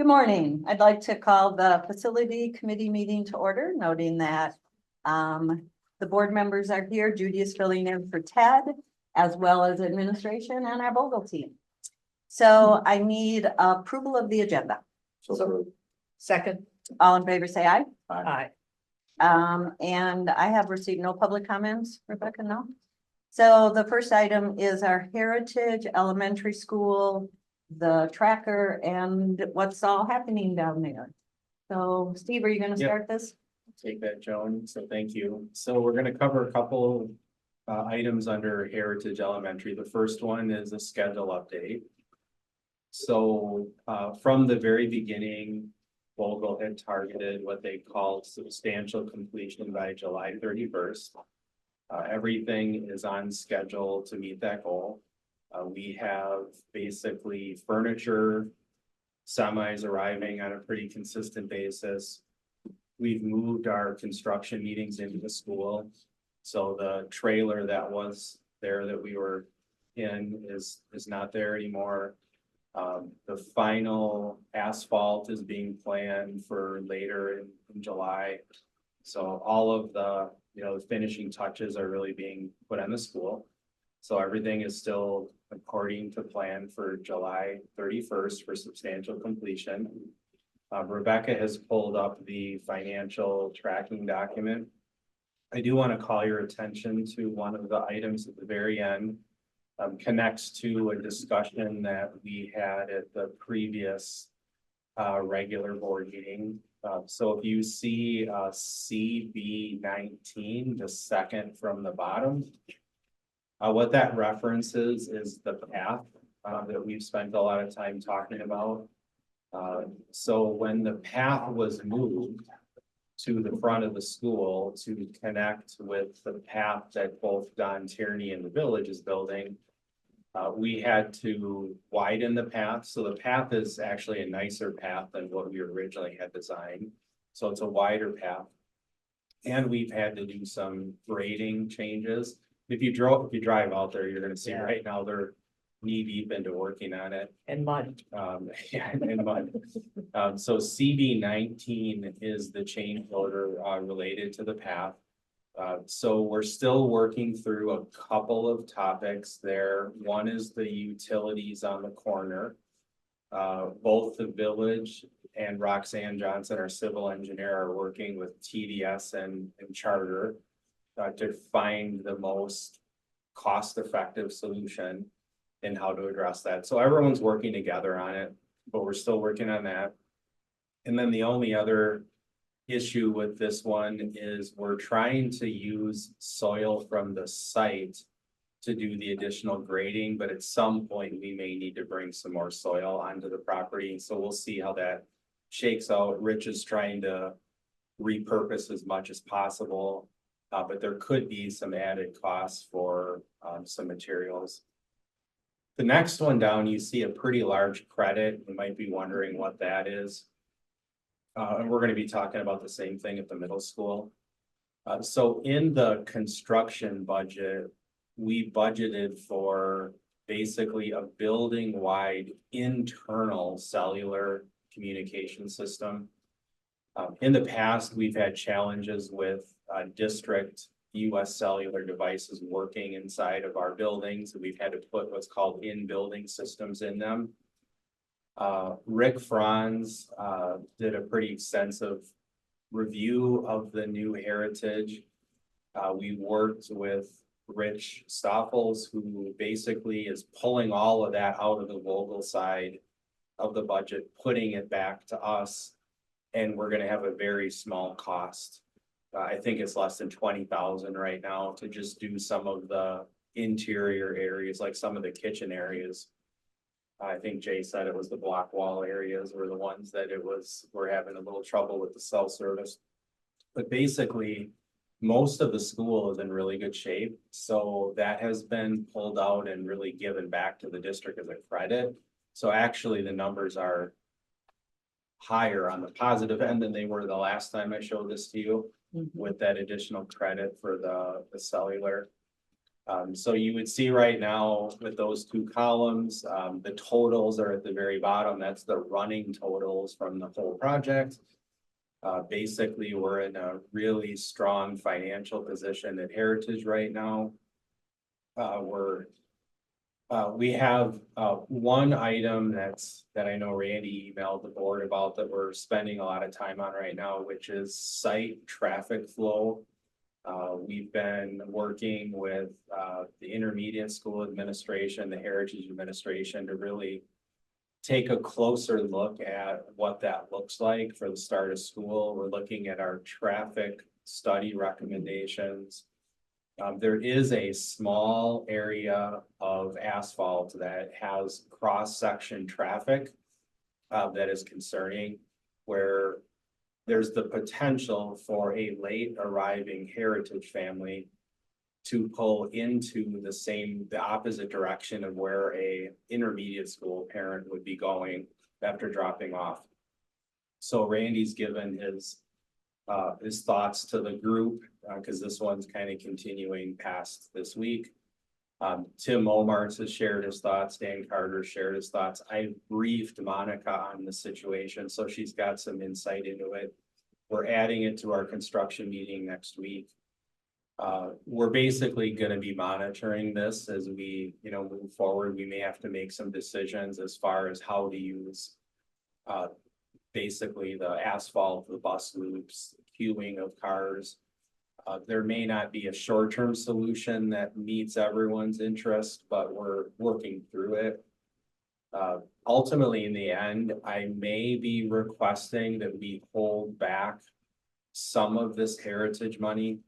Good morning. I'd like to call the Facility Committee meeting to order, noting that the board members are here. Judy is filling in for Ted, as well as administration and our Vogel team. So I need approval of the agenda. So second. All in favor, say aye. Aye. And I have received no public comments, Rebecca, no? So the first item is our Heritage Elementary School, the tracker, and what's all happening down there. So Steve, are you gonna start this? Take that, Joan. So thank you. So we're going to cover a couple items under Heritage Elementary. The first one is a schedule update. So from the very beginning, Vogel had targeted what they called substantial completion by July 31st. Everything is on schedule to meet that goal. We have basically furniture, semis arriving on a pretty consistent basis. We've moved our construction meetings into the school. So the trailer that was there that we were in is not there anymore. The final asphalt is being planned for later in July. So all of the, the finishing touches are really being put on the school. So everything is still according to plan for July 31st for substantial completion. Rebecca has pulled up the financial tracking document. I do want to call your attention to one of the items at the very end. Connects to a discussion that we had at the previous regular board meeting. So if you see CB19, the second from the bottom, what that references is the path that we've spent a lot of time talking about. So when the path was moved to the front of the school to connect with the path that both Don Tierney and the village is building, we had to widen the path. So the path is actually a nicer path than what we originally had designed. So it's a wider path. And we've had to do some grading changes. If you drive out there, you're going to see right now they're knee deep into working on it. And mud. Yeah, and mud. So CB19 is the change order related to the path. So we're still working through a couple of topics there. One is the utilities on the corner. Both the village and Roxanne Johnson, our civil engineer, are working with TDS and Charter to find the most cost-effective solution and how to address that. So everyone's working together on it, but we're still working on that. And then the only other issue with this one is we're trying to use soil from the site to do the additional grading, but at some point we may need to bring some more soil onto the property. So we'll see how that shakes out. Rich is trying to repurpose as much as possible, but there could be some added costs for some materials. The next one down, you see a pretty large credit. You might be wondering what that is. And we're going to be talking about the same thing at the middle school. So in the construction budget, we budgeted for basically a building-wide internal cellular communication system. In the past, we've had challenges with district US cellular devices working inside of our buildings, and we've had to put what's called in-building systems in them. Rick Franz did a pretty extensive review of the new Heritage. We worked with Rich Stoffels, who basically is pulling all of that out of the Vogel side of the budget, putting it back to us, and we're going to have a very small cost. I think it's less than 20,000 right now to just do some of the interior areas, like some of the kitchen areas. I think Jay said it was the block wall areas were the ones that we're having a little trouble with the cell service. But basically, most of the school is in really good shape. So that has been pulled out and really given back to the district as a credit. So actually the numbers are higher on the positive end than they were the last time I showed this to you with that additional credit for the cellular. So you would see right now with those two columns, the totals are at the very bottom. That's the running totals from the whole project. Basically, we're in a really strong financial position at Heritage right now. We have one item that I know Randy emailed the board about that we're spending a lot of time on right now, which is site traffic flow. We've been working with the intermediate school administration, the Heritage administration to really take a closer look at what that looks like for the start of school. We're looking at our traffic study recommendations. There is a small area of asphalt that has cross-section traffic that is concerning, where there's the potential for a late arriving Heritage family to pull into the opposite direction of where a intermediate school parent would be going after dropping off. So Randy's given his thoughts to the group, because this one's kind of continuing past this week. Tim Omarts has shared his thoughts, Dan Carter shared his thoughts. I briefed Monica on the situation, so she's got some insight into it. We're adding it to our construction meeting next week. We're basically gonna be monitoring this as we, move forward. We may have to make some decisions as far as how to use basically the asphalt, the bus loops, queuing of cars. There may not be a short-term solution that meets everyone's interest, but we're working through it. Ultimately, in the end, I may be requesting that we hold back some of this Heritage money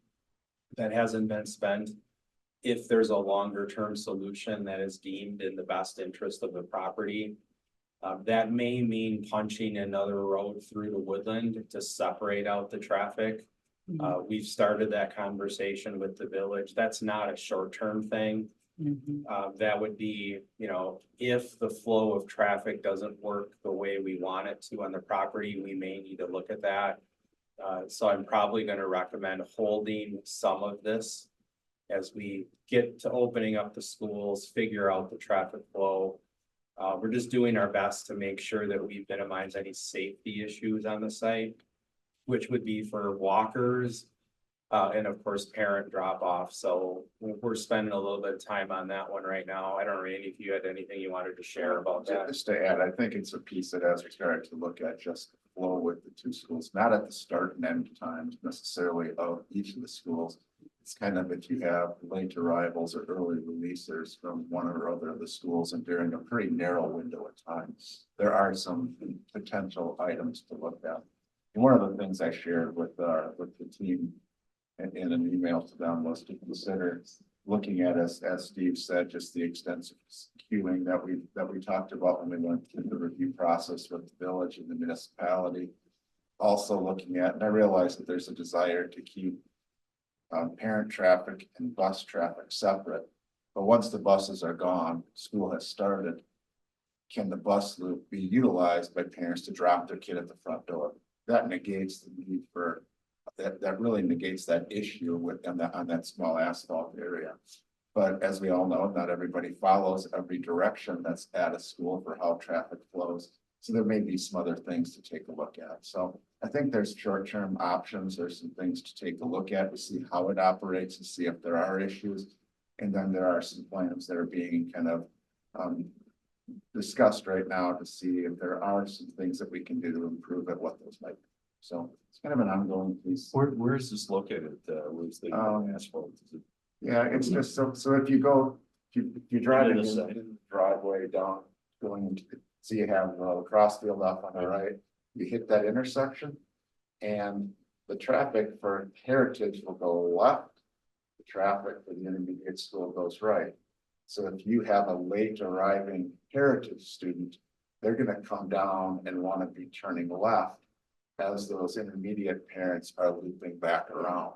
that hasn't been spent if there's a longer-term solution that is deemed in the best interest of the property. That may mean punching another road through the woodland to separate out the traffic. We've started that conversation with the village. That's not a short-term thing. That would be, if the flow of traffic doesn't work the way we want it to on the property, we may need to look at that. So I'm probably going to recommend holding some of this as we get to opening up the schools, figure out the traffic flow. We're just doing our best to make sure that we minimize any safety issues on the site, which would be for walkers, and of course, parent drop off. So we're spending a little bit of time on that one right now. I don't know, Randy, if you had anything you wanted to share about that. Just to add, I think it's a piece that as we start to look at just the flow with the two schools, not at the start and end times necessarily of each of the schools. It's kind of if you have late arrivals or early releasers from one or other of the schools and during a pretty narrow window of time, there are some potential items to look at. And one of the things I shared with the team in an email to them was to consider looking at, as Steve said, just the extensive queuing that we talked about when we went through the review process with the village and the municipality. Also looking at, and I realize that there's a desire to keep parent traffic and bus traffic separate, but once the buses are gone, school has started, can the bus loop be utilized by parents to drop their kid at the front door? That negates the need for that really negates that issue with on that small asphalt area. But as we all know, not everybody follows every direction that's at a school for how traffic flows. So there may be some other things to take a look at. So I think there's short-term options. There's some things to take a look at to see how it operates and see if there are issues. And then there are some plans that are being kind of discussed right now to see if there are some things that we can do to improve it, what those might be. So it's kind of an ongoing piece. Where is this located? Where's the asphalt? Is it Yeah, it's just so if you go, if you drive in Into the the driveway down, going into, so you have the cross field off on the right, you hit that intersection. And the traffic for Heritage will go left, the traffic for the intermediate school goes right. So if you have a late arriving Heritage student, they're gonna come down and wanna be turning left as those intermediate parents are looping back around.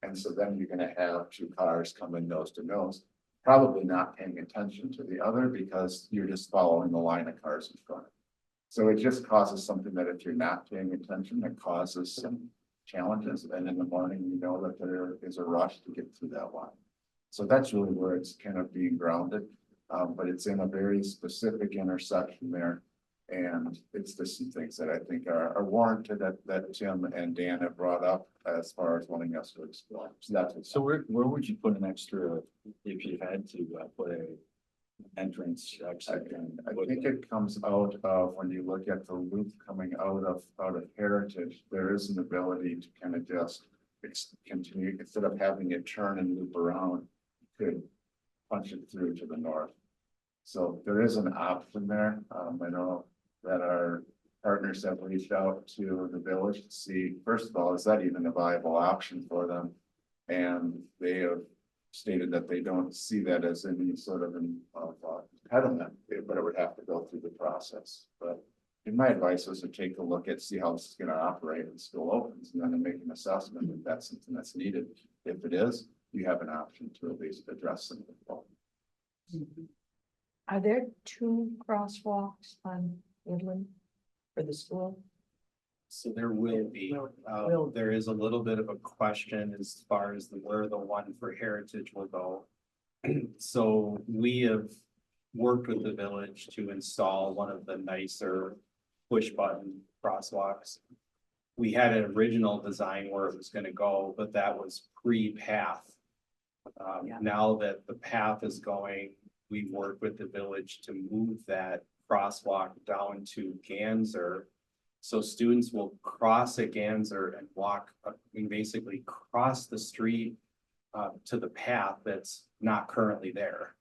And so then you're gonna have two cars coming nose to nose, probably not paying attention to the other because you're just following the line of cars in front. So it just causes something that if you're not paying attention, that causes some challenges. And in the morning, you know that there is a rush to get through that line. So that's really where it's kind of being grounded, but it's in a very specific intersection there. And it's just some things that I think are warranted that Tim and Dan have brought up as far as wanting us to explore. So that's what's. So where would you put an extra, if you had to, put a entrance exit? I think it comes out of, when you look at the loop coming out of Heritage, there is an ability to kind of just continue, instead of having it turn and loop around, you could punch it through to the north. So there is an option there. I know that our partners have reached out to the village to see, first of all, is that even a viable option for them? And they have stated that they don't see that as any sort of impediment, but it would have to go through the process. But in my advice was to take a look at, see how this is gonna operate when school opens, and then to make an assessment if that's something that's needed. If it is, you have an option to at least address some of the problem. Are there 2 crosswalks on Woodland for the school? So there will be, there is a little bit of a question as far as where the one for Heritage will go. So we have worked with the village to install one of the nicer push button crosswalks. We had an original design where it was gonna go, but that was pre-path. Now that the path is going, we've worked with the village to move that crosswalk down to Ganser. So students will cross at Ganser and walk, and basically cross the street to the path that's not currently there.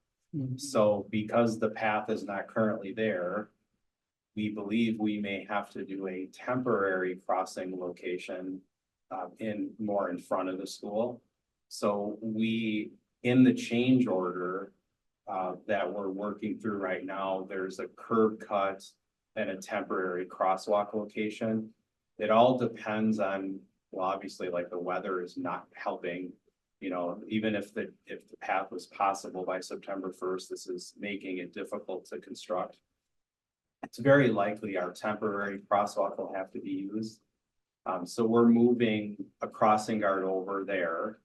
So because the path is not currently there, we believe we may have to do a temporary crossing location more in front of the school. So we, in the change order that we're working through right now, there's a curb cut and a temporary crosswalk location. It all depends on, well, obviously, like the weather is not helping. You know, even if the path was possible by September 1st, this is making it difficult to construct. It's very likely our temporary crosswalk will have to be used. So we're moving a crossing guard over there.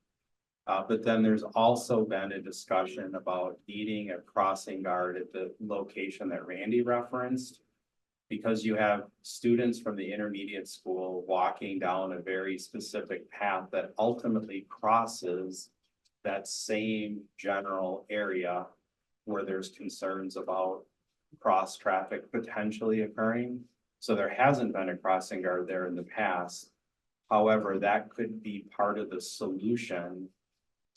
But then there's also been a discussion about needing a crossing guard at the location that Randy referenced. Because you have students from the intermediate school walking down a very specific path that ultimately crosses that same general area where there's concerns about cross traffic potentially occurring. So there hasn't been a crossing guard there in the past. However, that could be part of the solution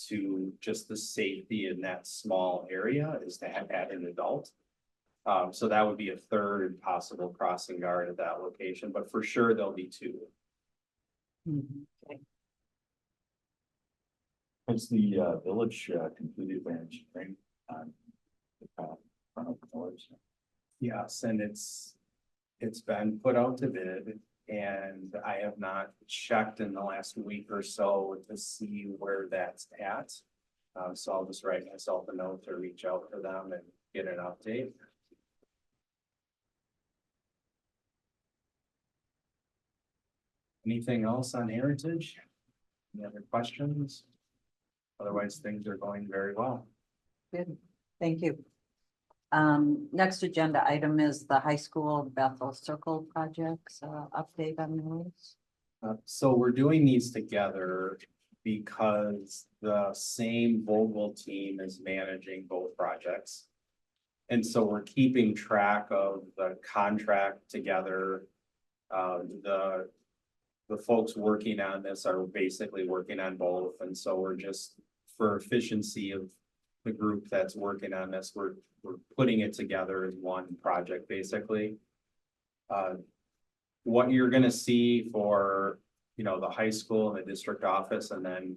to just the safety in that small area, is to have an adult. So that would be a third possible crossing guard at that location, but for sure there'll be 2. Has the village completed their engineering on the path in front of the doors? Yes, and it's been put out to bid, and I have not checked in the last week or so to see where that's at. So I'll just write myself a note to reach out to them and get an update. Anything else on Heritage? Any other questions? Otherwise, things are going very well. Good, thank you. Next agenda item is the high school Bethel Circle projects, update on those. So we're doing these together because the same Vogel team is managing both projects. And so we're keeping track of the contract together. The folks working on this are basically working on both. And so we're just, for efficiency of the group that's working on this, we're putting it together as one project, basically. What you're gonna see for, you know, the high school and the district office, and then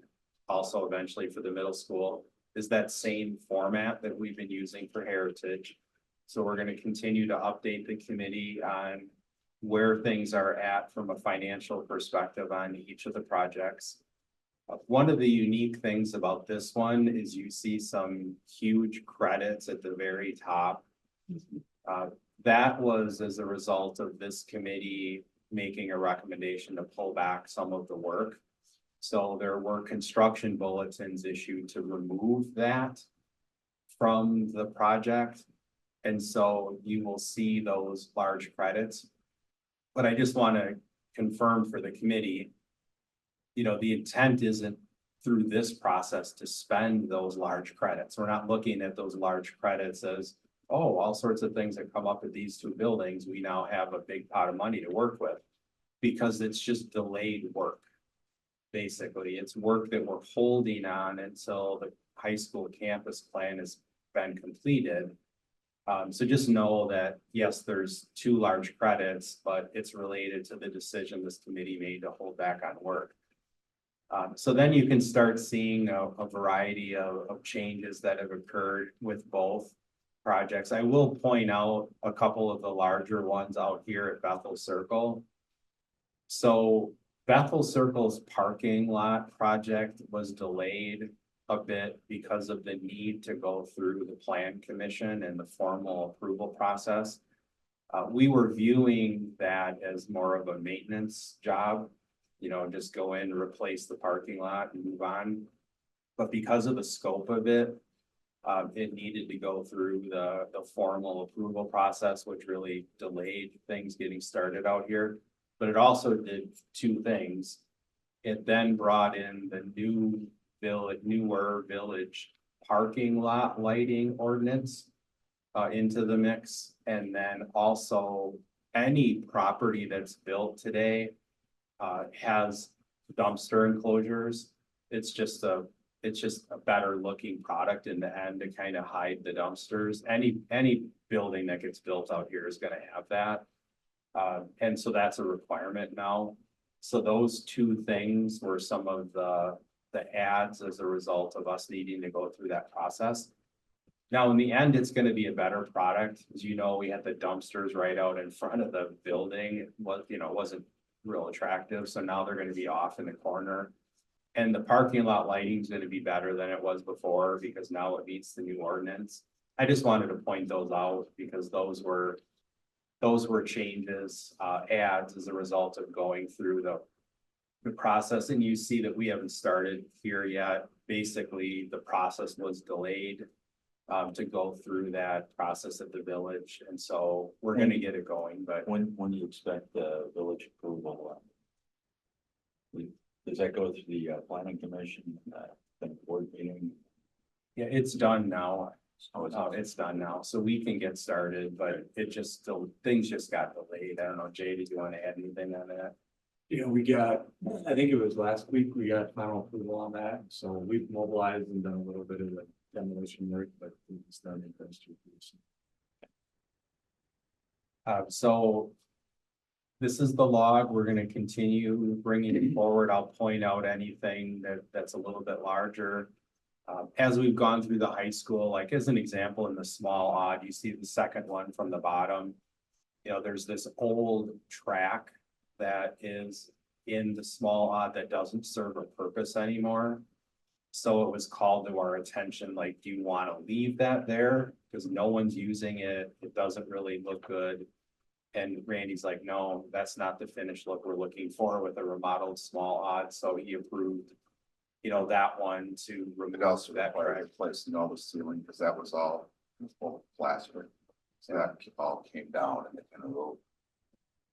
also eventually for the middle school, is that same format that we've been using for Heritage. So we're gonna continue to update the committee on where things are at from a financial perspective on each of the projects. One of the unique things about this one is you see some huge credits at the very top. That was as a result of this committee making a recommendation to pull back some of the work. So there were construction bulletins issued to remove that from the project. And so you will see those large credits. But I just want to confirm for the committee, the intent isn't through this process to spend those large credits. We're not looking at those large credits as, oh, all sorts of things that come up at these two buildings, we now have a big pot of money to work with. Because it's just delayed work. Basically, it's work that we're holding on until the high school campus plan has been completed. So just know that, yes, there's two large credits, but it's related to the decision this committee made to hold back on work. So then you can start seeing a variety of changes that have occurred with both projects. I will point out a couple of the larger ones out here at Bethel Circle. So Bethel Circle's parking lot project was delayed a bit because of the need to go through the plan commission and the formal approval process. We were viewing that as more of a maintenance job, just go in, replace the parking lot and move on. But because of the scope of it, it needed to go through the formal approval process, which really delayed things getting started out here. But it also did two things. It then brought in the newer village parking lot lighting ordinance into the mix. And then also any property that's built today has dumpster enclosures. It's just a better looking product in the end to kind of hide the dumpsters. Any building that gets built out here is going to have that. And so that's a requirement now. So those two things were some of the ads as a result of us needing to go through that process. Now, in the end, it's going to be a better product. As you know, we had the dumpsters right out in front of the building. It wasn't real attractive. So now they're going to be off in the corner. And the parking lot lighting is going to be better than it was before because now it meets the new ordinance. I just wanted to point those out because those were changes, ads as a result of going through the process. And you see that we haven't started here yet. Basically, the process was delayed to go through that process at the village. And so we're going to get it going, but When do you expect the village approval? Does that go through the planning commission, the board meeting? yeah, it's done now. Oh, it's- It's done now, so we can get started, but things just got delayed. I don't know, Jay, did you want to add anything on that? We got, I think it was last week, we got final approval on that, so we've mobilized and done a little bit of the demolition work, but it's done in those 2 weeks. So this is the log. We're going to continue bringing it forward. I'll point out anything that's a little bit larger. As we've gone through the high school, like as an example, in the small odd, you see the second one from the bottom. There's this old track that is in the small odd that doesn't serve a purpose anymore. So it was called to our attention, like, do you want to leave that there? Because no one's using it. It doesn't really look good. And Randy's like, no, that's not the finished look we're looking for with a remodeled small odd. So he approved, that one to remove It also that required track. replacing all the ceiling because that was all plaster. So that all came down and it kind of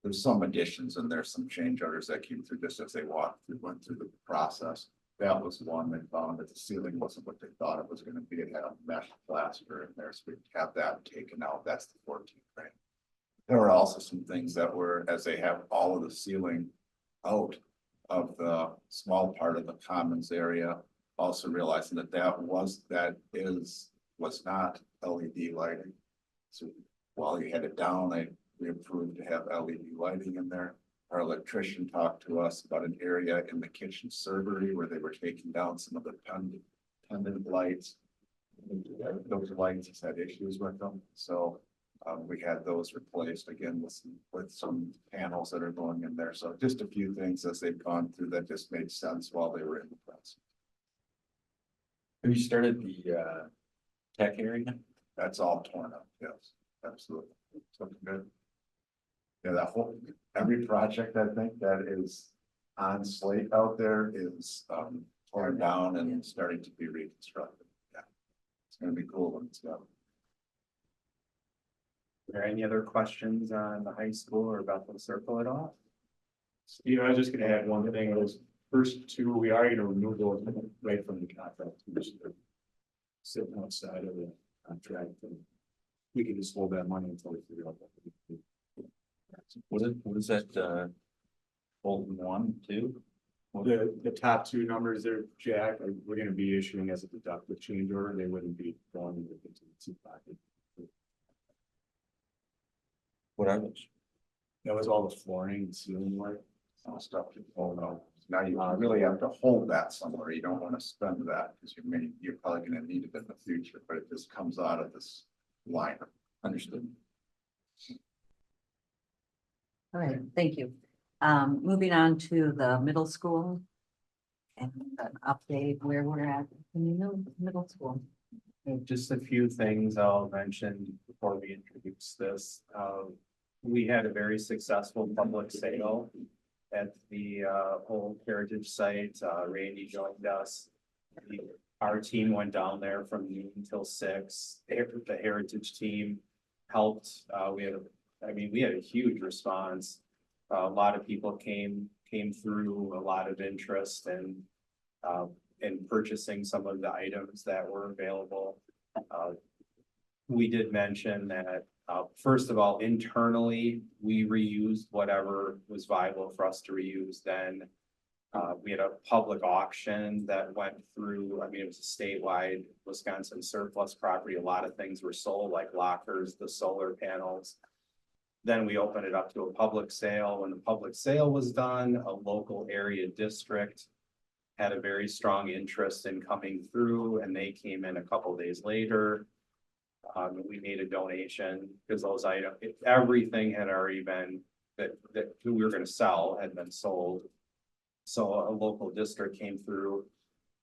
there's some additions and there's some change orders that came through just as they went through the process. That was one they found that the ceiling wasn't what they thought it was going to be. It had a mesh plaster in there, so we have that taken out. That's the 14 frame. There were also some things that were, as they have all of the ceiling out of the small part of the commons area, also realizing that was not LED lighting. So while you had it down, we approved to have LED lighting in there. Our electrician talked to us about an area in the kitchen servery where they were taking down some of the pendant lights. Those lights had issues with them, so we had those replaced again with some panels that are going in there. So just a few things as they've gone through that just made sense while they were in the process. Have you started the tech area? That's all torn up, yes, absolutely. It's looking good. Yeah, every project I think that is on Slate out there is torn down and starting to be reconstructed. Yeah. It's gonna be cool when it's done. Are there any other questions on the high school or Bethel Circle at all? Steve, I was just gonna add one thing, those first two, we are gonna remove those right from the contract. Which they're sitting outside of the contract, and we can just hold that money until we figure out what we do. What is that, Bolton 1, 2? The top two numbers there, Jack, we're gonna be issuing as a deductible change order, they wouldn't be going into the contingency pocket. What are those? That was all the flooring and ceiling work. Some stuff to hold out. Now you really have to hold that somewhere. You don't want to spend that because you're probably gonna need it in the future, but it just comes out of this line. Understood. All right, thank you. Moving on to the middle school. And an update where we're at in the middle school. Just a few things I'll mention before we introduce this. We had a very successful public sale at the old heritage site. Randy joined us. Our team went down there from noon until 6. The heritage team helped. We had a huge response. A lot of people came through, a lot of interest and in purchasing some of the items that were available. We did mention that, first of all, internally, we reused whatever was viable for us to reuse. Then we had a public auction that went through, it was a statewide Wisconsin surplus property. A lot of things were sold, like lockers, the solar panels. Then we opened it up to a public sale. When the public sale was done, a local area district had a very strong interest in coming through, and they came in a couple days later. We made a donation because those items, everything had already been that who we were going to sell had been sold. So a local district came through,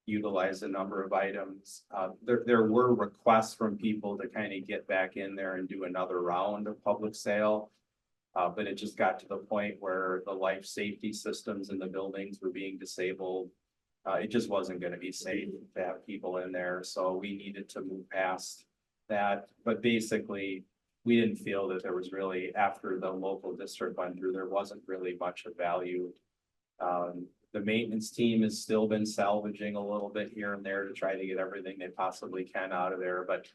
utilized a number of items. There were requests from people to kind of get back in there and do another round of public sale. But it just got to the point where the life safety systems in the buildings were being disabled. It just wasn't going to be safe to have people in there, so we needed to move past that. But basically, we didn't feel that there was really, after the local district went through, there wasn't really much of value. The maintenance team has still been salvaging a little bit here and there to try to get everything they possibly can out of there, but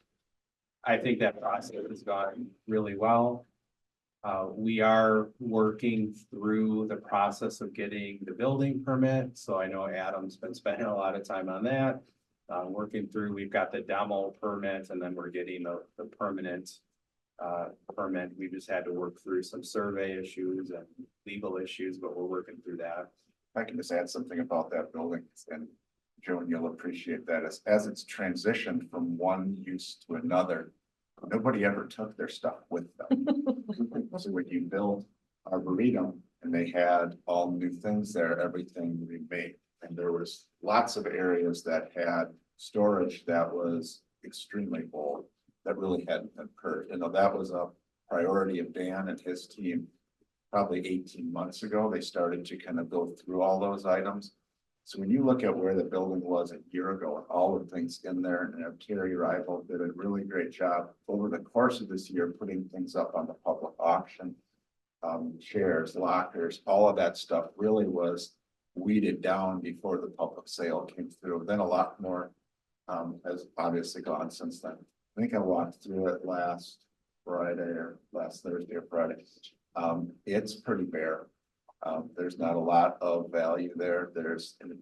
I think that process has gone really well. We are working through the process of getting the building permit. So I know Adam's been spending a lot of time on that. Working through, we've got the demo permit and then we're getting the permanent permit. We just had to work through some survey issues and legal issues, but we're working through that. I can just add something about that building, and Joan, you'll appreciate that as it's transitioned from one use to another. Nobody ever took their stuff with them. So when you build Arboretum and they had all new things there, everything remade. And there was lots of areas that had storage that was extremely full that really hadn't occurred. That was a priority of Dan and his team. Probably 18 months ago, they started to kind of go through all those items. So when you look at where the building was a year ago and all the things in there, and Carrie Rival did a really great job over the course of this year, putting things up on the public auction, chairs, lockers, all of that stuff really was weeded down before the public sale came through. Then a lot more has obviously gone since then. I think I walked through it last Friday or last Thursday or Friday. It's pretty bare. There's not a lot of value there.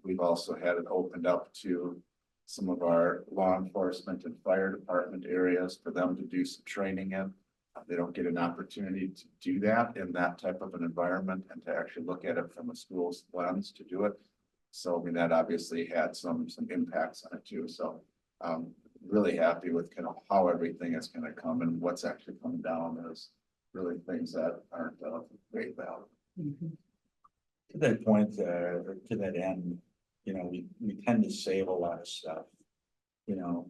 We've also had it opened up to some of our law enforcement and fire department areas for them to do some training in. They don't get an opportunity to do that in that type of an environment and to actually look at it from a school's lens to do it. So that obviously had some impacts on it too. So really happy with kind of how everything is going to come and what's actually coming down. There's really things that aren't of great value. To that point, or to that end, we tend to save a lot of stuff.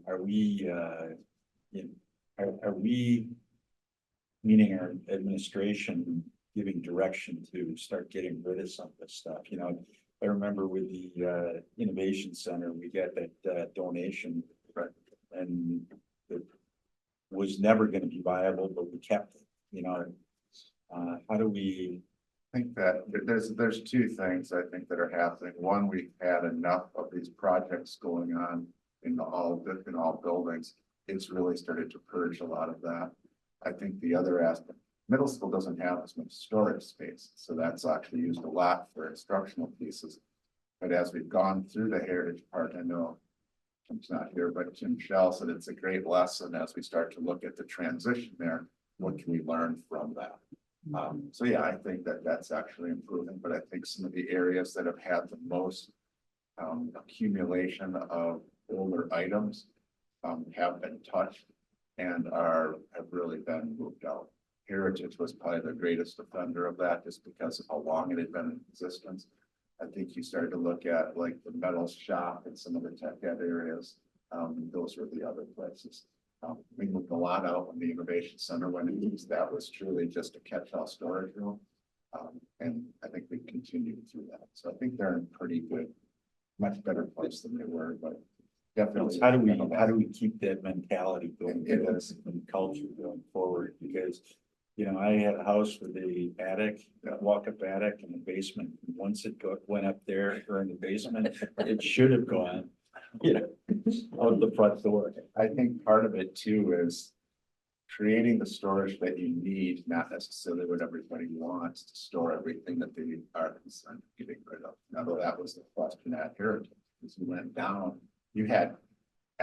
Are we, are we, meaning our administration, giving direction to start getting rid of some of this stuff, you know. I remember with the Innovation Center, we got that donation. Right. And it was never gonna be viable, but we kept it, you know. How do we, I think that there's two things I think that are happening. One, we've had enough of these projects going on in all buildings. It's really started to purge a lot of that. I think the other aspect, middle school doesn't have as much storage space, so that's actually used a lot for instructional pieces. But as we've gone through the heritage part, I know Jim's not here, but Jim Shell said it's a great lesson as we start to look at the transition there. What can we learn from that? So yeah, I think that that's actually improving, but I think some of the areas that have had the most accumulation of older items have been touched and have really been moved out. Heritage was probably the greatest offender of that just because of how long it had been in existence. I think you started to look at like the metals shop and some of the tech ed areas. Those were the other places. We moved a lot out when the Innovation Center went in, that was truly just a catch-all storage room. And I think we continued through that. So I think they're in pretty good, much better place than they were, but definitely. how do we keep that mentality going, and culture going forward? Because, you know, I had a house with a attic, a walk-up attic and a basement. Once it went up there or in the basement, it should have gone, you know, out the front door. I think part of it too is creating the storage that you need, not necessarily what everybody wants to store everything that they are concerned with getting rid of. Now, that was the question at Heritage, as you went down, you had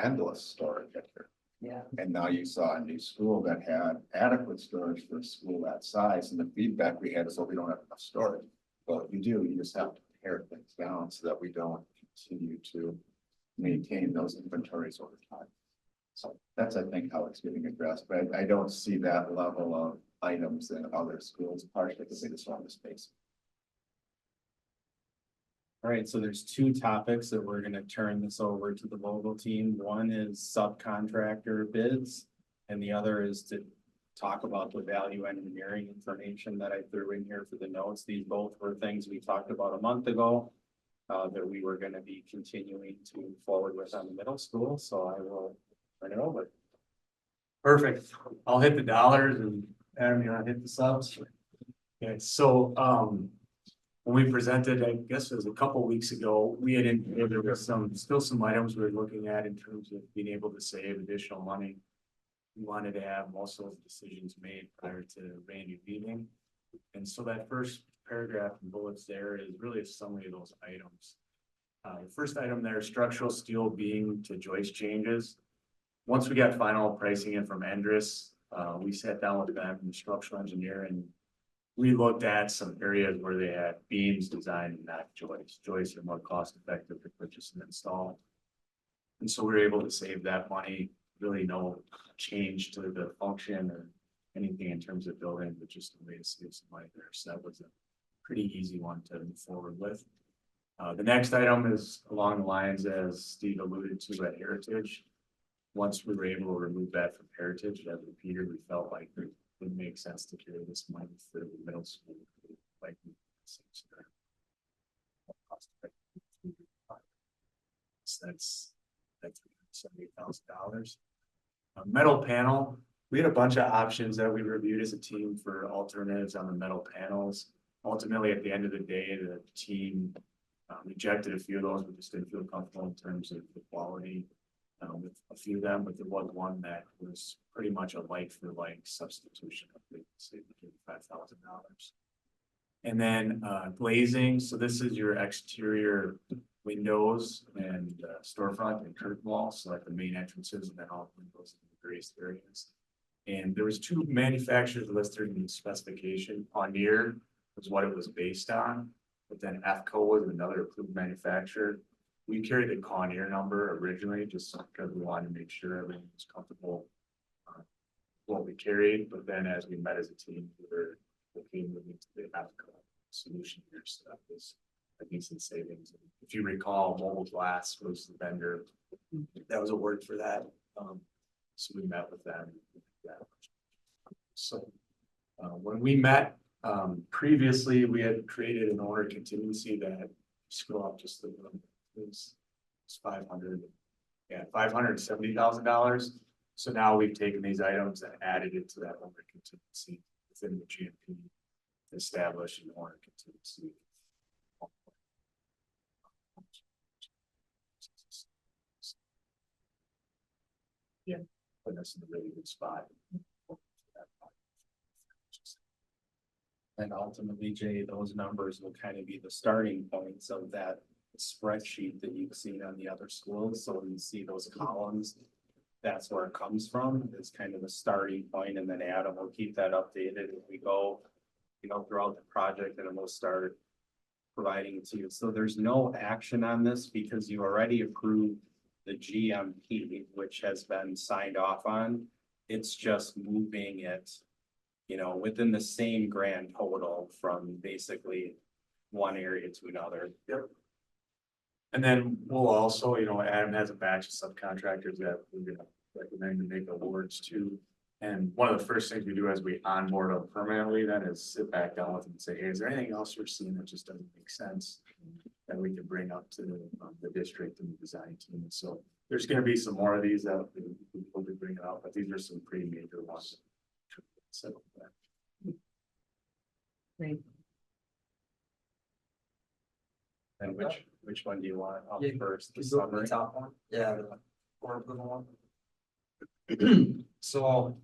endless storage at here. Yeah. And now you saw a new school that had adequate storage for a school that size, and the feedback we had is, oh, we don't have enough storage. Well, you do, you just have to pare things down so that we don't continue to maintain those inventories over time. So that's, I think, how it's getting addressed, but I don't see that level of items in other schools, partially because they just want the space. All right, so there's two topics that we're gonna turn this over to the local team. One is subcontractor bids, and the other is to talk about the value engineering information that I threw in here for the notes. These both were things we talked about a month ago that we were gonna be continuing to move forward with on the middle school, so I will turn it over. Perfect. I'll hit the dollars and Adam, you want to hit the subs? Okay, so, when we presented, I guess it was a couple weeks ago, we had indicated there was still some items we were looking at in terms of being able to save additional money. We wanted to have most of those decisions made prior to Randy leaving. And so that first paragraph and bullets there is really a summary of those items. The first item there, structural steel beam to joist changes. Once we got final pricing in from Endress, we sat down with them, the structural engineer, and we looked at some areas where they had beams designed and not joists. Joists are more cost effective to purchase and install. And so we were able to save that money, really no change to the function or anything in terms of building, but just a way to save some money there. So that was a pretty easy one to move forward with. The next item is along the lines as Steve alluded to at Heritage. Once we were able to remove that from Heritage, as Peter, we felt like it would make sense to carry this money for the middle school. Like, so that's $70,000. Metal panel, we had a bunch of options that we reviewed as a team for alternatives on the metal panels. Ultimately, at the end of the day, the team rejected a few of those. We just didn't feel comfortable in terms of the quality with a few of them, but there was one that was pretty much a like for like substitution of the $5,000. And then glazing. So this is your exterior windows and storefront and curtain walls, so like the main entrances and then all the windows in the various areas. And there was two manufacturers listed in the specification. Paunier was what it was based on, but then AFCO was another approved manufacturer. We carried the Conair number originally just because we wanted to make sure everyone was comfortable what we carried, but then as we met as a team, we were looking into the AFCO solution here, so that was a decent savings. If you recall, Mobile Glass was the vendor that was a word for that. So we met with them. So when we met, Previously, we had created an order contingency that scroll up just the, it's 500. Yeah, $570,000. So now we've taken these items and added it to that order contingency within the GMP. Establish an order contingency. Yeah, put us in a really good spot. And ultimately, Jay, those numbers will kind of be the starting points of that spreadsheet that you've seen on the other schools. So when you see those columns, that's where it comes from. It's kind of the starting point, and then Adam will keep that updated as we go, throughout the project, and then we'll start providing it to you. So there's no action on this because you already approved the GMP, which has been signed off on. It's just moving it, within the same grand total from basically one area to another. Yep. And then we'll also, Adam has a batch of subcontractors that we're gonna recommend to make awards to. And one of the first things we do as we onboard them permanently then is sit back down with them and say, hey, is there anything else you're seeing that just doesn't make sense? That we can bring up to the district and the design team. And so there's gonna be some more of these that we'll be bringing out, but these are some pretty major ones. So, Great. And which one do you want up Yeah, first? The Can you go to summary? the top one? Yeah, the board approval one. So.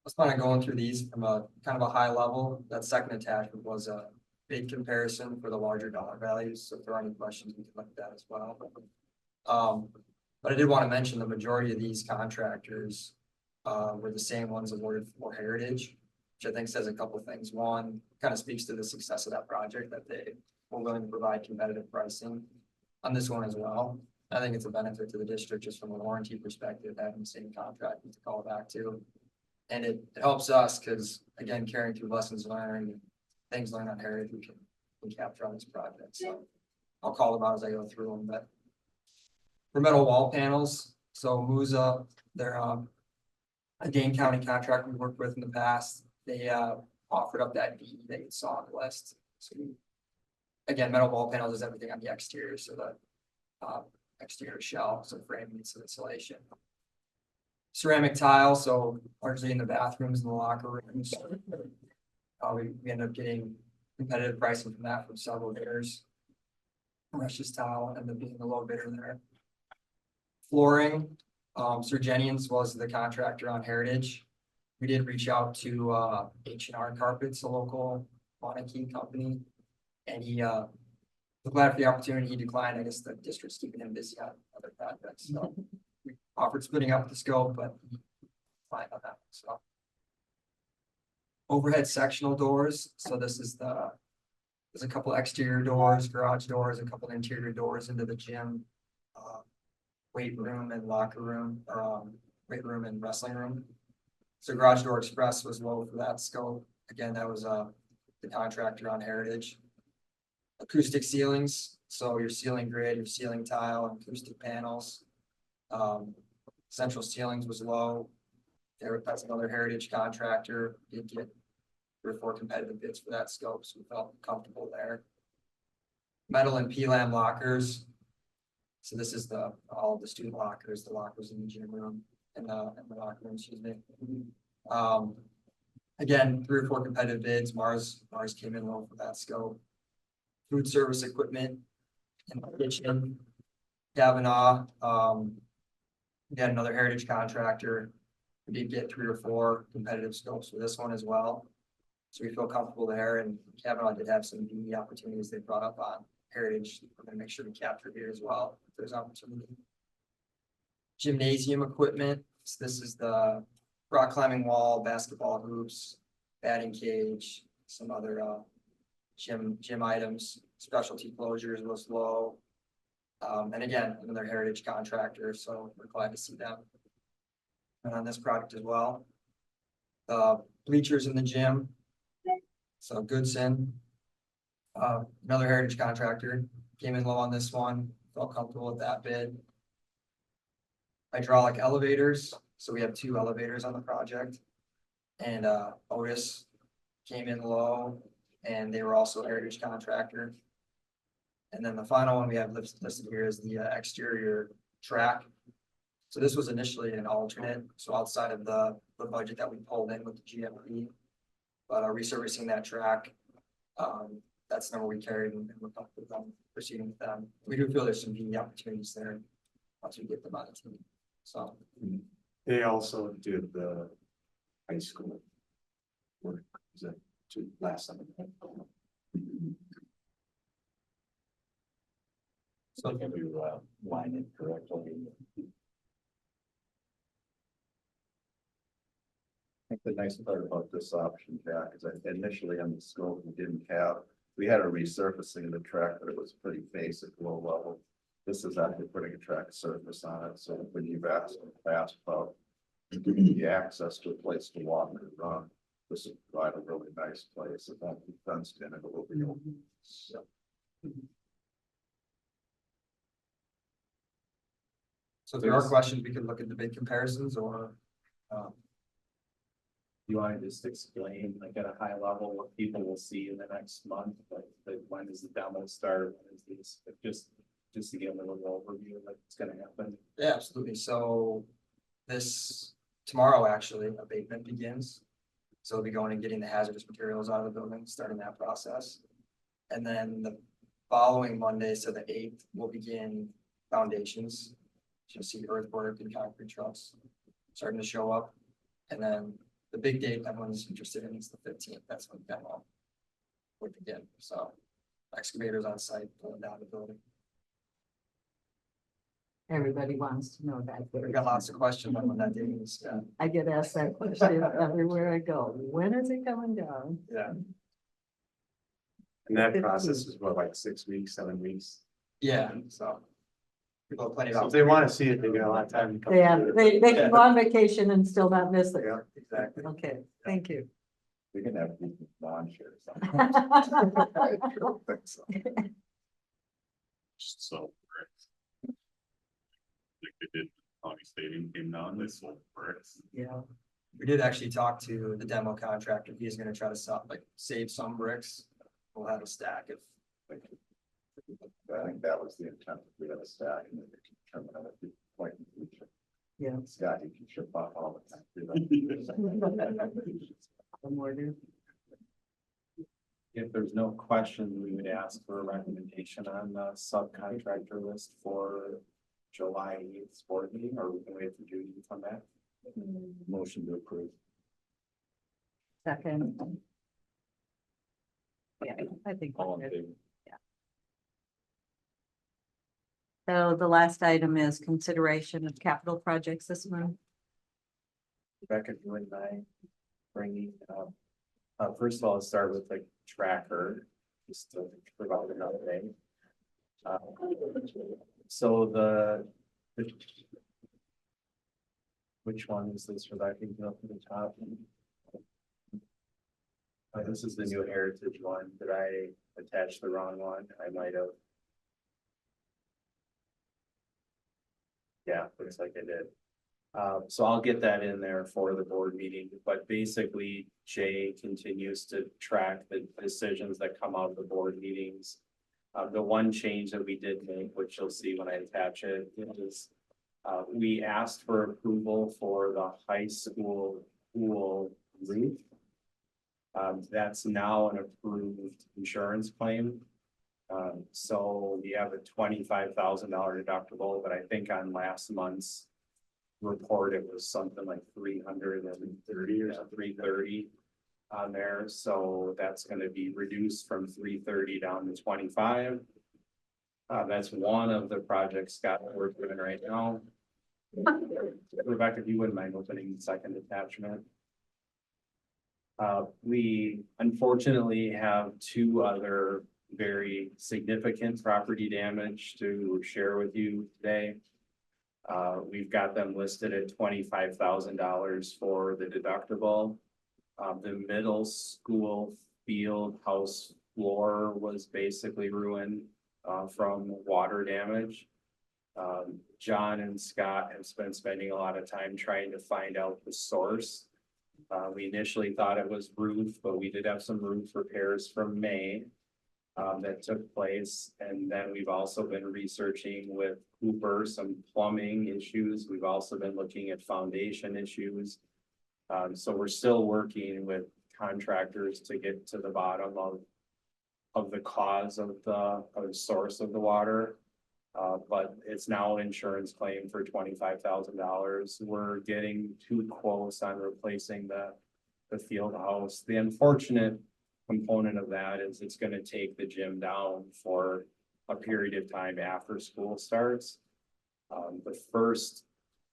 Let's kind of going through these from a kind of a high level. That second attachment was a big comparison for the larger dollar values. So if there are any questions, we can look at that as well. But I did want to mention the majority of these contractors were the same ones awarded for Heritage, which I think says a couple of things. One, kind of speaks to the success of that project, that they were willing to provide competitive pricing on this one as well. I think it's a benefit to the district just from a warranty perspective, having the same contract to call back to. And it helps us because, again, carrying through lessons learned, and things learned on Heritage, we can capture on this project. So I'll call them out as I go through them. But for metal wall panels, so Musa, they're a Dane County contract we worked with in the past. They offered up that BE that you saw on the list. So again, metal wall panels is everything on the exterior, so the exterior shell, so frame and some insulation. Ceramic tile, so largely in the bathrooms and the locker rooms. We end up getting competitive pricing from that from several bidders. Precious tile ended up being the low bidder there. Flooring, Sir Jennings was the contractor on Heritage. We did reach out to H&R Carpets, a local Waunakee company, and he was glad for the opportunity. He declined. I guess the district's keeping him busy on other projects, so we offered splitting up the scope, but he declined on that. So overhead sectional doors. So this is there's a couple exterior doors, garage doors, a couple interior doors into the gym, weight room and locker room, or weight room and wrestling room. So Garage Door Express was low for that scope. Again, that was the contractor on Heritage. Acoustic ceilings, so your ceiling grid, your ceiling tile, and acoustic panels. Central ceilings was low. That's another Heritage contractor. Did get 3 or 4 competitive bids for that scope, so we felt comfortable there. Metal and P-lam lockers. So this is all of the student lockers, the lockers in the gym room and the locker room, excuse me. Again, 3 or 4 competitive bids. Mars came in low for that scope. Food service equipment in the kitchen. Kavanaugh, we had another Heritage contractor. We did get 3 or 4 competitive scopes for this one as well. So we feel comfortable there, and Kavanaugh did have some BE opportunities they brought up on Heritage. We're gonna make sure we capture here as well, if there's opportunity. Gymnasium equipment. So this is the rock climbing wall, basketball hoops, batting cage, some other gym items. Specialty closures was low. And again, another Heritage contractor, so we're glad to see them. And on this product as well. Bleachers in the gym. So Goodson. Another Heritage contractor, came in low on this one, felt comfortable with that bid. Hydraulic elevators, so we have 2 elevators on the project. And Otis came in low, and they were also a heritage contractor. And then the final one we have listed here is the exterior track. So this was initially an alternate, so outside of the budget that we pulled in with the GMP. But resurfacing that track, that's the number we carried and we're comfortable with them, proceeding with them. We do feel there's some unique opportunities there once we get them on the team, so. They also did the high school work, is that to last summer? So can we line it correctly? I think the nice part about this option, Jack, is that initially on the scope, we had a resurfacing of the track, but it was pretty basic, low level. This is actually putting a track surface on it, so when you've asked about the access to a place to walk and run, this will provide a really nice place. It won't be fenced in, it will be open. So, So if there are questions, we can look at the bid comparisons or, You want to just explain like at a high level what people will see in the next month, like when does the demo start? When is this, just to give them a little overview of what's gonna happen. yeah, absolutely. So this, tomorrow actually, abatement begins. So we'll be going and getting the hazardous materials out of the building, starting that process. And then the following Monday, so the 8th, we'll begin foundations. You'll see earthwork and concrete trucks starting to show up. And then the big date everyone's interested in is the 15th. That's when demo would begin. So excavators on site pulling down the building. Everybody wants to know that. We got lots of questions on when that date is. Yeah. I get asked that question everywhere I go. When is it coming down? Yeah. And that process is what, like 6 weeks, 7 weeks? Yeah. So people have plenty So of. if they want to see it, they got a lot of time to come. Yeah, to it. they can go on vacation and still not miss it. Yeah, exactly. Okay, thank you. we can have people lawn share or something. I don't think so. So, bricks. Like they did, County Stadium came down, they sold bricks. Yeah, We did actually talk to the demo contractor. He's gonna try to save some bricks. We'll have a stack of. I think that was the intent. We had a stack and then they can determine at the point in the future. yeah. Scott, you can ship off all the time. One more do. If there's no question, we would ask for a recommendation on the subcontractor list for July 8th board meeting, or we can wait for Judy to come back. Motion to approve. Second. Yeah, I think. All we're in good. favor? So the last item is consideration of capital projects this month. Rebecca, you and I bringing up, first of all, let's start with the tracker, just to provide an update. So which one is this, Rebecca? You go up to the top. This is the new heritage one. Did I attach the wrong one? I might have. Yeah, looks like I did. So I'll get that in there for the board meeting, but basically Jay continues to track the decisions that come out of the board meetings. The one change that we did make, which you'll see when I attach it, is we asked for approval for the high school pool roof. That's now an approved insurance claim. So we have a $25,000 deductible, but I think on last month's report, it was something like 330 or 330 on there. So that's going to be reduced from 330 down to 25. That's one of the projects, Scott, that we're doing right now. Rebecca, if you wouldn't mind opening the second attachment. We unfortunately have two other very significant property damage to share with you today. We've got them listed at $25,000 for the deductible. The middle school field house floor was basically ruined from water damage. John and Scott have been spending a lot of time trying to find out the source We initially thought it was roof, but we did have some roof repairs from May. That took place, and then we've also been researching with Cooper some plumbing issues. We've also been looking at foundation issues. So we're still working with contractors to get to the bottom of the cause of the source of the water. But it's now an insurance claim for $25,000. We're getting 2 quotes on replacing the field house. The unfortunate component of that is it's gonna take the gym down for a period of time after school starts. The first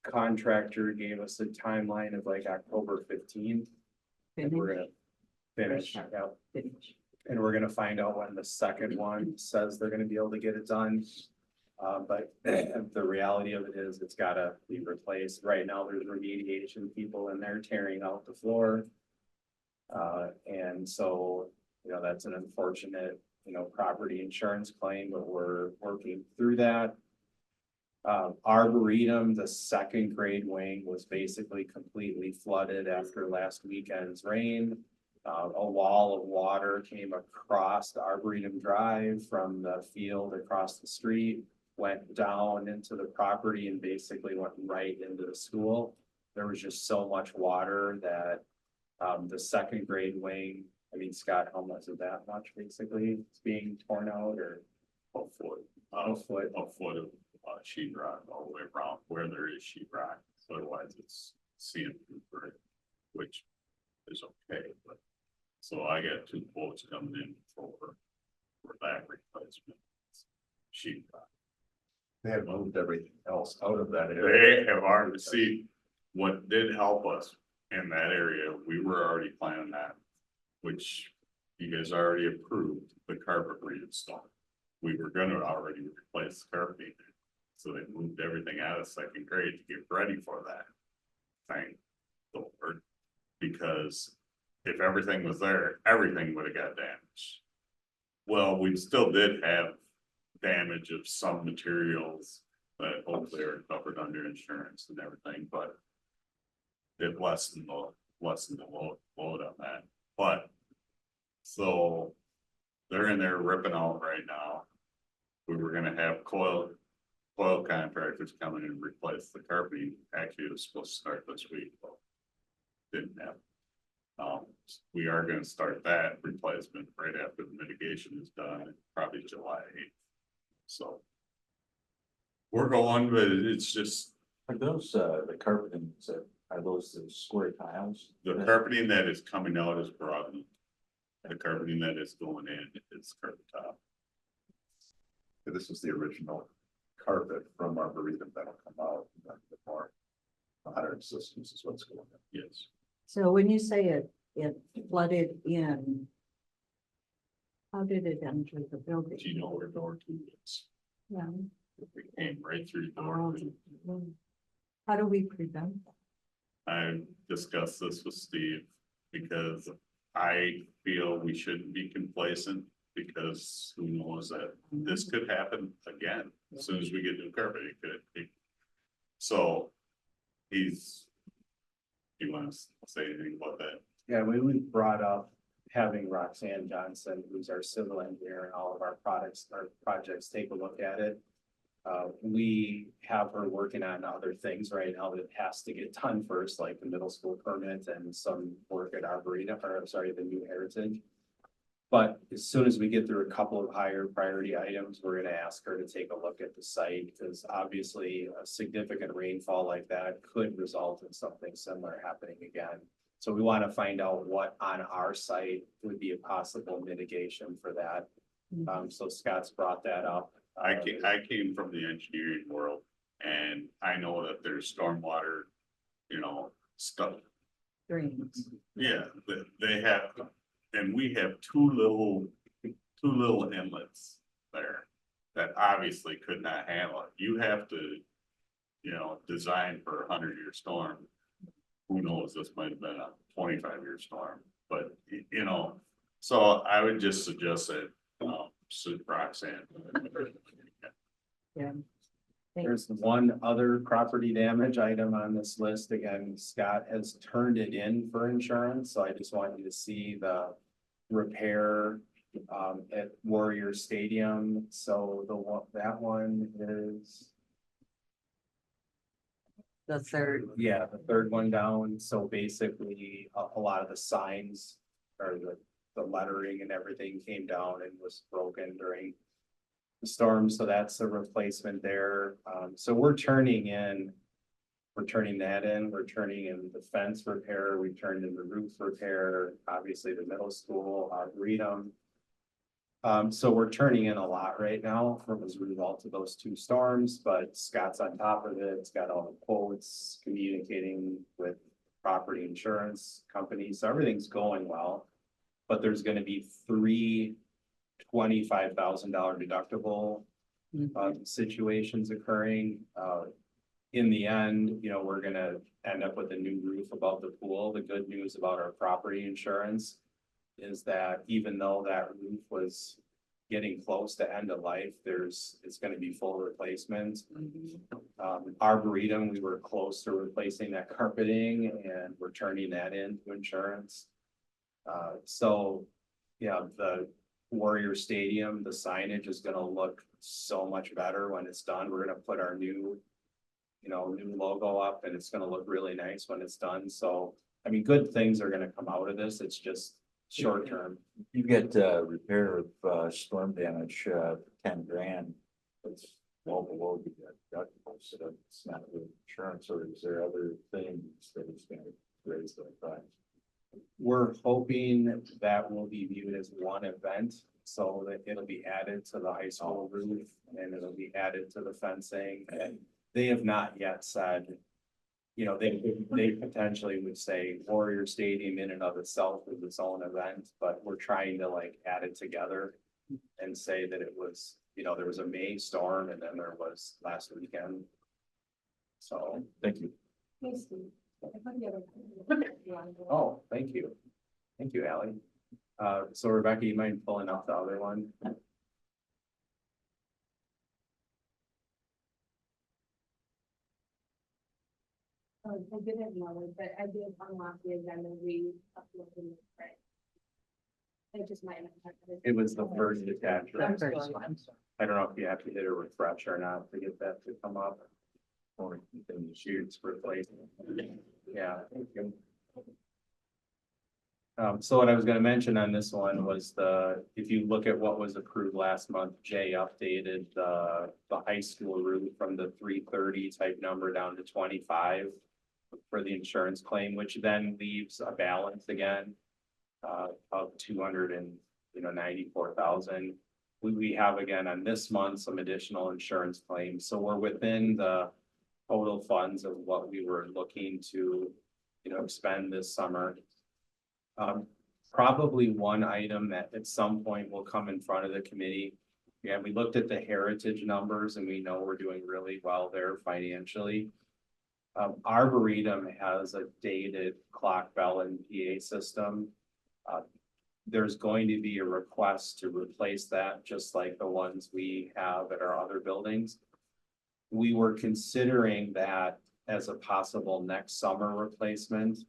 contractor gave us a timeline of like October 15th. And we're gonna finish, yeah. Finish. And we're gonna find out when the second one says they're gonna be able to get it done. But the reality of it is it's gotta be replaced. Right now, there's remediation people in there tearing out the floor. And so, you know, that's an unfortunate, you know, property insurance claim, but we're working through that. Arboretum, the second grade wing was basically completely flooded after last weekend's rain. A wall of water came across the Arboretum Drive from the field across the street, went down into the property and basically went right into the school. There was just so much water that the second grade wing, I mean, Scott, how much of that much basically is being torn out or? A foot, A foot. a foot of sheet rock all the way around where there is sheet rock, so otherwise it's seeing through for it, which is okay, but. So I got 2 quotes coming in for that replacement. Sheet rock. They have moved everything else out of that area. They have already seen what did help us in that area. We were already planning that, which you guys already approved the carpet reinstall. We were gonna already replace the carpeting. So they moved everything out of second grade to get ready for that. Thank the Lord, because if everything was there, everything would have got damaged. Well, we still did have damage of some materials that hopefully are covered under insurance and everything, but it lessened the load on that, but so they're in there ripping out right now. We were gonna have coil contractors come in and replace the carpeting. Actually, it was supposed to start this week, but didn't happen. We are gonna start that replacement right after the mitigation is done, probably July 8th. So we're going, but it's just Are those, the carpeting, are those the square tiles? the carpeting that is coming out is broadened. The carpeting that is going in is carpet top. This was the original carpet from Arboretum that'll come out. And then the more modern systems is what's going on. Yes. So when you say it flooded in, how did it enter the building? Do you know where door 2 is? Yeah. We came right through door 2. How do we prevent that? I discussed this with Steve because I feel we shouldn't be complacent because who knows that this could happen again. As soon as we get new carpet, it could be. So you want to say anything about that? Yeah, we brought up having Roxanne Johnson, who's our civil engineer and all of our projects, take a look at it. We have her working on other things right now that has to get done first, like the middle school permit and some work at Arboretum, or I'm sorry, the new Heritage. But as soon as we get through a couple of higher priority items, we're gonna ask her to take a look at the site, because obviously a significant rainfall like that could result in something similar happening again. So we want to find out what on our site would be a possible mitigation for that. So Scott's brought that up. I came from the engineering world and I know that there's stormwater, stuff. Drains. Yeah, they have, and we have two little inlets there that obviously could not handle it. You have to, design for a 100-year storm. Who knows, this might have been a 25-year storm, but so I would just suggest that, Roxanne. Yeah. There's one other property damage item on this list. Again, Scott has turned it in for insurance, so I just want you to see the repair at Warrior Stadium. So that one is, The third, yeah, the third one down. So basically, a lot of the signs or the lettering and everything came down and was broken during the storm. So that's a replacement there. So we're turning that in. We're turning in the fence repair. We turned in the roof repair, obviously the middle school, Arboretum. So we're turning in a lot right now as a result of those two storms, but Scott's on top of it. It's got all the quotes, communicating with property insurance companies. So everything's going well. But there's gonna be three $25,000 deductible situations occurring. In the end, we're gonna end up with a new roof above the pool. The good news about our property insurance is that even though that roof was getting close to end of life, it's gonna be full replacement. Arboretum, we were close to replacing that carpeting and we're turning that into insurance. So, yeah, the Warrior Stadium, the signage is gonna look so much better when it's done. We're gonna put our new logo up and it's gonna look really nice when it's done. So, I mean, good things are gonna come out of this. It's just short term. You get repair of storm damage, 10 grand. It's well below the deductible, so it's not with insurance, or is there other things that it's gonna raise the price? We're hoping that will be viewed as one event, so that it'll be added to the high school roof and it'll be added to the fencing. And they have not yet said, they potentially would say Warrior Stadium in and of itself is its own event, but we're trying to add it together and say that it was, there was a May storm and then there was last weekend. So, Thank you. oh, thank you. Thank you, Ally. So Rebecca, you mind pulling up the other one? I didn't know it, but I did unlock the agenda, we uploaded it, right? It just might not have. It was the first the attachment. first one. I don't know if you have to hit a refresh or not to get that to come up. Or then the shoots replaced. Yeah. Thank you. So what I was gonna mention on this one was if you look at what was approved last month, Jay updated the high school route from the 330 type number down to 25 for the insurance claim, which then leaves a balance again of 294,000. We have again on this month some additional insurance claims, so we're within the total funds of what we were looking to expend this summer. Probably one item that at some point will come in front of the committee. Yeah, we looked at the heritage numbers and we know we're doing really well there financially. Arboretum has a dated clock, bell and PA system. There's going to be a request to replace that, just like the ones we have at our other buildings. We were considering that as a possible next summer replacement.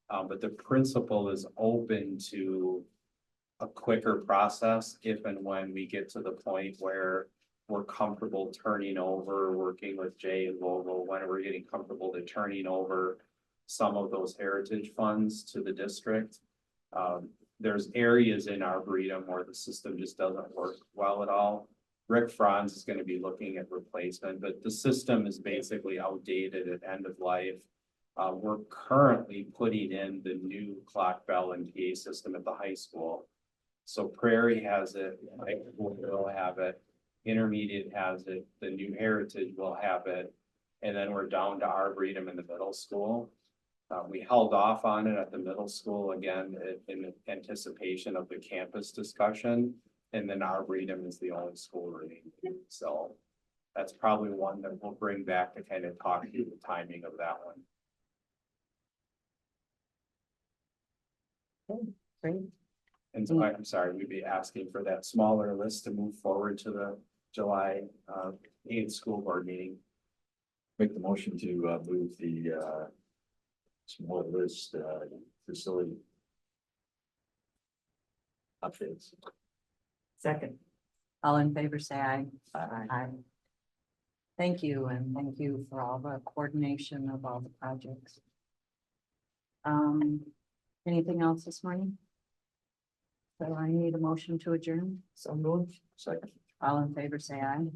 But the principal is open to a quicker process if and when we get to the point where we're comfortable turning over, working with Jay and Vogel, when we're getting comfortable to turning over some of those heritage funds to the district. There's areas in Arboretum where the system just doesn't work well at all. Rick Franz is going to be looking at replacement, but the system is basically outdated at end of life. We're currently putting in the new clock, bell and PA system at the high school. So Prairie has it, high school will have it, Intermediate has it, the new Heritage will have it. And then we're down to Arboretum in the middle school. We held off on it at the middle school again in anticipation of the campus discussion. And then Arboretum is the only school remaining. So that's probably one that we'll bring back to kind of talk through the timing of that one. Great. And so I'm sorry, we'd be asking for that smaller list to move forward to the July 8th school board meeting. Make the motion to move the small list facility updates. Second. All in favor, say aye. Aye. Thank you, and thank you for all the coordination of all the projects. Anything else this morning? So I need a motion to adjourn. So moved. Second. All in favor, say aye.